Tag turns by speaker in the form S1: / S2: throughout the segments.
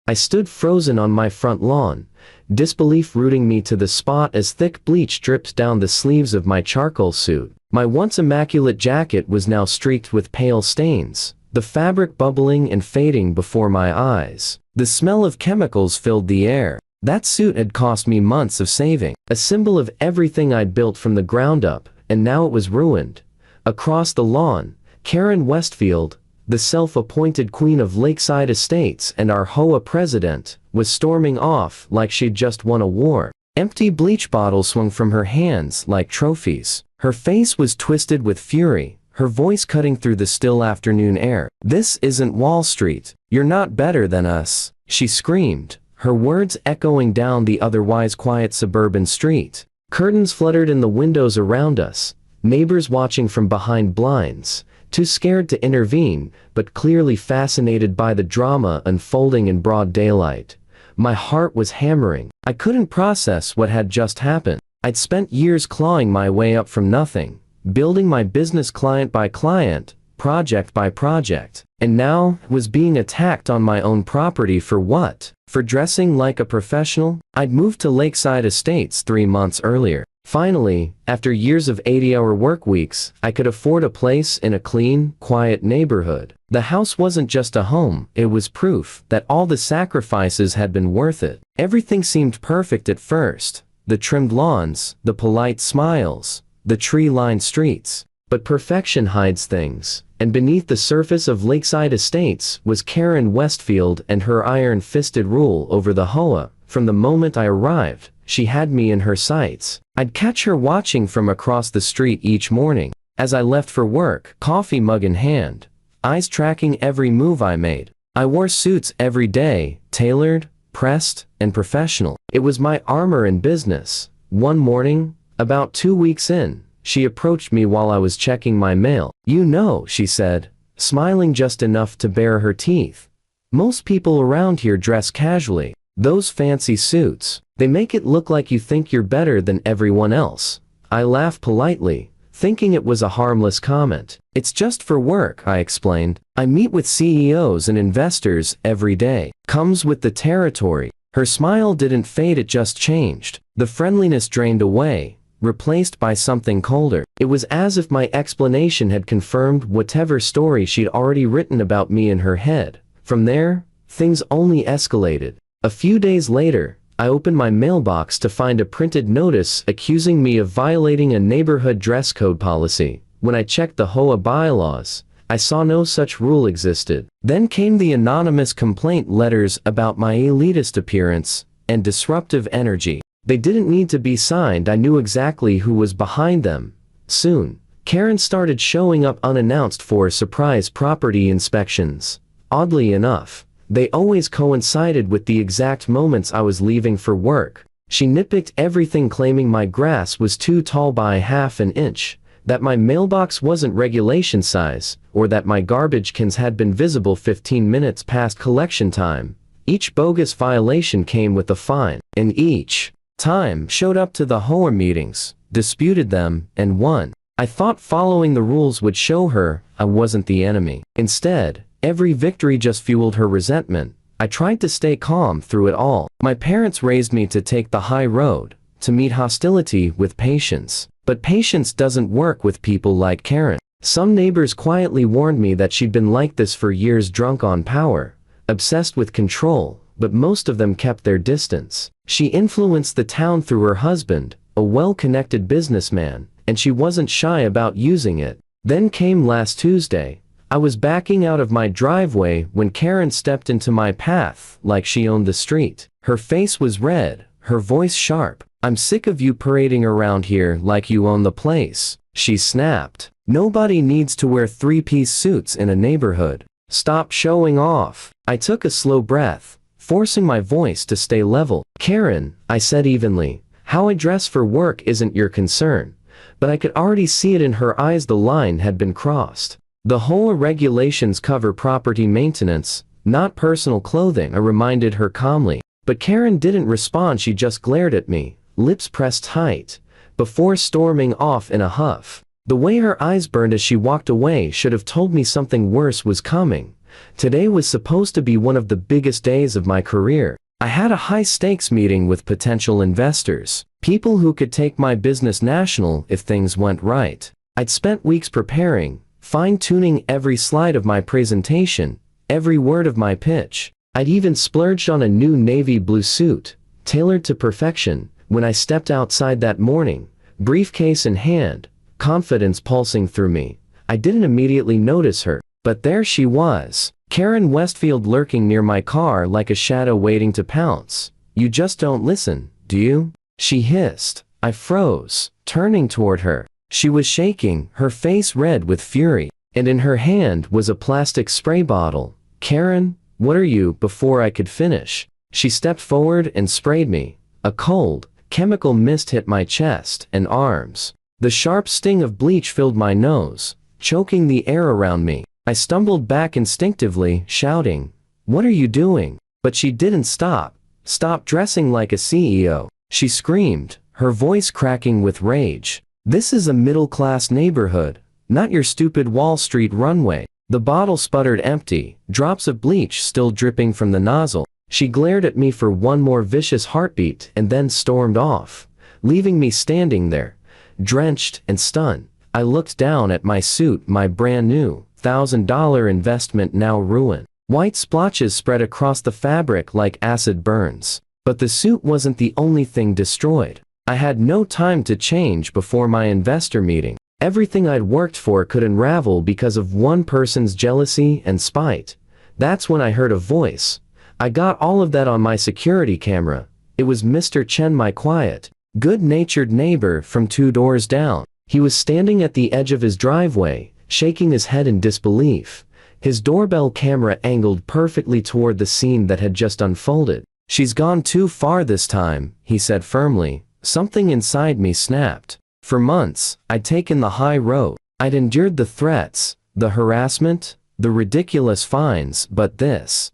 S1: I stood frozen on my front lawn, disbelief rooting me to the spot as thick bleach dripped down the sleeves of my charcoal suit. My once immaculate jacket was now streaked with pale stains, the fabric bubbling and fading before my eyes. The smell of chemicals filled the air. That suit had cost me months of saving, a symbol of everything I'd built from the ground up, and now it was ruined. Across the lawn, Karen Westfield, the self-appointed queen of Lakeside Estates and our HOA president, was storming off like she'd just won a war. Empty bleach bottles swung from her hands like trophies. Her face was twisted with fury, her voice cutting through the still afternoon air. "This isn't Wall Street. You're not better than us," she screamed, her words echoing down the otherwise quiet suburban street. Curtains fluttered in the windows around us, neighbors watching from behind blinds, too scared to intervene, but clearly fascinated by the drama unfolding in broad daylight. My heart was hammering. I couldn't process what had just happened. I'd spent years clawing my way up from nothing, building my business client by client, project by project, and now was being attacked on my own property for what? For dressing like a professional? I'd moved to Lakeside Estates 3 months earlier. Finally, after years of 80-hour work weeks, I could afford a place in a clean, quiet neighborhood. The house wasn't just a home, it was proof that all the sacrifices had been worth it. Everything seemed perfect at first. The trimmed lawns, the polite smiles, the tree-lined streets. But perfection hides things, and beneath the surface of Lakeside Estates was Karen Westfield and her iron-fisted rule over the HOA. From the moment I arrived, she had me in her sights. I'd catch her watching from across the street each morning, as I left for work, coffee mug in hand, eyes tracking every move I made. I wore suits every day, tailored, pressed, and professional. It was my armor in business. One morning, about 2 weeks in, she approached me while I was checking my mail. "You know," she said, smiling just enough to bare her teeth, "most people around here dress casually. Those fancy suits, they make it look like you think you're better than everyone else." I laughed politely, thinking it was a harmless comment. "It's just for work," I explained. "I meet with CEOs and investors every day. Comes with the territory." Her smile didn't fade, it just changed. The friendliness drained away, replaced by something colder. It was as if my explanation had confirmed whatever story she'd already written about me in her head. From there, things only escalated. A few days later, I opened my mailbox to find a printed notice accusing me of violating a neighborhood dress code policy. When I checked the HOA bylaws, I saw no such rule existed. Then came the anonymous complaint letters about my elitist appearance and disruptive energy. They didn't need to be signed, I knew exactly who was behind them. Soon, Karen started showing up unannounced for surprise property inspections. Oddly enough, they always coincided with the exact moments I was leaving for work. She nitpicked everything, claiming my grass was too tall by half an inch, that my mailbox wasn't regulation size, or that my garbage cans had been visible 15 minutes past collection time. Each bogus violation came with a fine, and each time showed up to the HOA meetings, disputed them, and won. I thought following the rules would show her I wasn't the enemy. Instead, every victory just fueled her resentment. I tried to stay calm through it all. My parents raised me to take the high road, to meet hostility with patience. But patience doesn't work with people like Karen. Some neighbors quietly warned me that she'd been like this for years, drunk on power, obsessed with control, but most of them kept their distance. She influenced the town through her husband, a well-connected businessman, and she wasn't shy about using it. Then came last Tuesday. I was backing out of my driveway when Karen stepped into my path like she owned the street. Her face was red, her voice sharp. "I'm sick of you parading around here like you own the place," she snapped. "Nobody needs to wear 3-piece suits in a neighborhood. Stop showing off." I took a slow breath, forcing my voice to stay level. "Karen," I said evenly, "how I dress for work isn't your concern." But I could already see it in her eyes, the line had been crossed. "The HOA regulations cover property maintenance, not personal clothing," I reminded her calmly. But Karen didn't respond, she just glared at me, lips pressed tight, before storming off in a huff. The way her eyes burned as she walked away should have told me something worse was coming, Today was supposed to be one of the biggest days of my career. I had a high-stakes meeting with potential investors, people who could take my business national if things went right. I'd spent weeks preparing, fine-tuning every slide of my presentation, every word of my pitch. I'd even splurged on a new navy blue suit, tailored to perfection. When I stepped outside that morning, briefcase in hand, confidence pulsing through me, I didn't immediately notice her, but there she was, Karen Westfield, lurking near my car like a shadow waiting to pounce. "You just don't listen, do you?" she hissed. I froze, turning toward her. She was shaking, her face red with fury, and in her hand was a plastic spray bottle. "Karen, what are you?" Before I could finish, she stepped forward and sprayed me. A cold, chemical mist hit my chest and arms. The sharp sting of bleach filled my nose, choking the air around me. I stumbled back instinctively, shouting, "What are you doing?" But she didn't stop. "Stop dressing like a CEO," she screamed, her voice cracking with rage. "This is a middle-class neighborhood, not your stupid Wall Street runway." The bottle sputtered empty, drops of bleach still dripping from the nozzle. She glared at me for one more vicious heartbeat and then stormed off, leaving me standing there, drenched and stunned. I looked down at my suit, my brand new $1,000 investment now ruined. White splotches spread across the fabric like acid burns. But the suit wasn't the only thing destroyed. I had no time to change before my investor meeting. Everything I'd worked for could unravel because of one person's jealousy and spite. That's when I heard a voice. I got all of that on my security camera. It was Mr. Chen, my quiet, good-natured neighbor from 2 doors down. He was standing at the edge of his driveway, shaking his head in disbelief, his doorbell camera angled perfectly toward the scene that had just unfolded. "She's gone too far this time," he said firmly. Something inside me snapped. For months, I'd taken the high road. I'd endured the threats, the harassment, the ridiculous fines, but this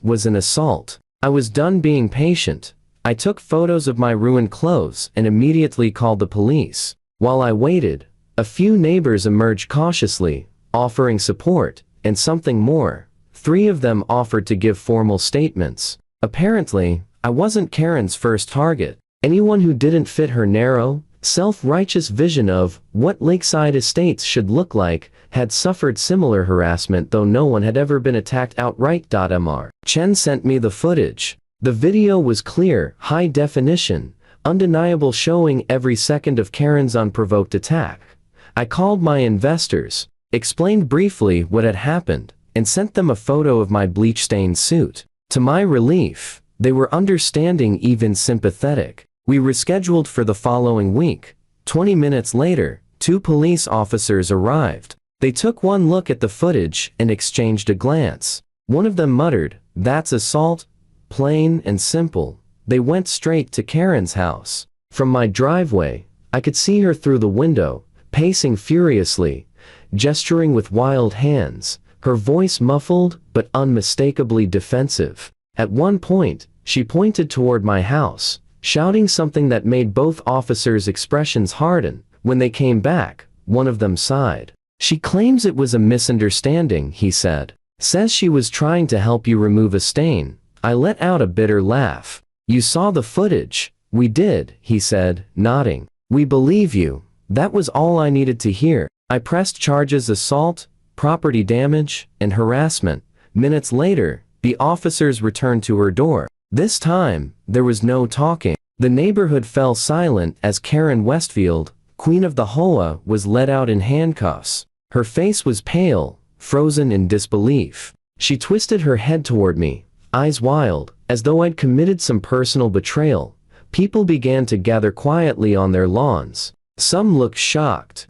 S1: was an assault. I was done being patient. I took photos of my ruined clothes and immediately called the police. While I waited, a few neighbors emerged cautiously, offering support, and something more. 3 of them offered to give formal statements. Apparently, I wasn't Karen's first target. Anyone who didn't fit her narrow, self-righteous vision of what lakeside estates should look like had suffered similar harassment, though no one had ever been attacked outright. Mr. Chen sent me the footage. The video was clear, high definition, undeniable, showing every second of Karen's unprovoked attack. I called my investors, explained briefly what had happened, and sent them a photo of my bleach-stained suit. To my relief, they were understanding, even sympathetic. We rescheduled for the following week. 20 minutes later, 2 police officers arrived. They took one look at the footage and exchanged a glance. One of them muttered, "That's assault, plain and simple." They went straight to Karen's house. From my driveway, I could see her through the window, pacing furiously, gesturing with wild hands, her voice muffled but unmistakably defensive. At one point, she pointed toward my house, shouting something that made both officers' expressions harden. When they came back, one of them sighed. "She claims it was a misunderstanding," he said. "Says she was trying to help you remove a stain." I let out a bitter laugh. "You saw the footage?" "We did," he said, nodding. "We believe you." That was all I needed to hear. I pressed charges: assault, property damage, and harassment. Minutes later, the officers returned to her door. This time, there was no talking. The neighborhood fell silent as Karen Westfield, Queen of the Hoa, was led out in handcuffs. Her face was pale, frozen in disbelief. She twisted her head toward me, eyes wild, as though I'd committed some personal betrayal. People began to gather quietly on their lawns. Some looked shocked.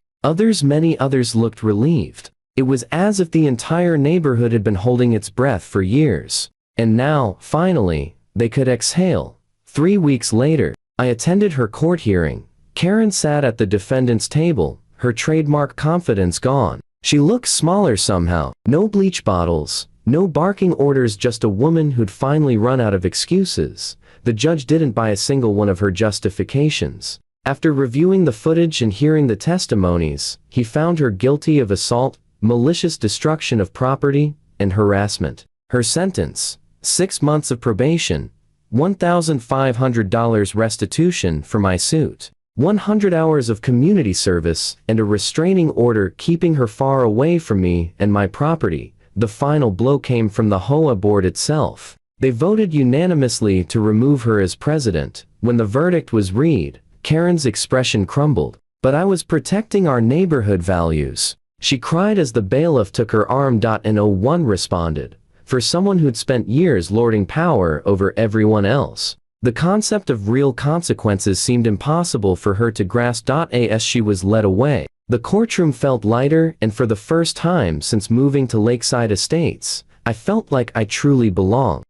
S1: Many others looked relieved. It was as if the entire neighborhood had been holding its breath for years. And now, finally, they could exhale. 3 weeks later, I attended her court hearing. Karen sat at the defendant's table, her trademark confidence gone. She looked smaller somehow. No bleach bottles, no barking orders, just a woman who'd finally run out of excuses. The judge didn't buy a single one of her justifications. After reviewing the footage and hearing the testimonies, he found her guilty of assault, malicious destruction of property, and harassment. Her sentence: 6 months of probation, $1,500 restitution for my suit, 100 hours of community service, and a restraining order keeping her far away from me and my property. The final blow came from the HOA board itself. They voted unanimously to remove her as president. When the verdict was read, Karen's expression crumbled. But I was protecting our neighborhood values. She cried as the bailiff took her arm. And no one responded. For someone who'd spent years lording power over everyone else, the concept of real consequences seemed impossible for her to grasp. As she was led away, the courtroom felt lighter, and for the first time since moving to Lakeside Estates, I felt like I truly belonged.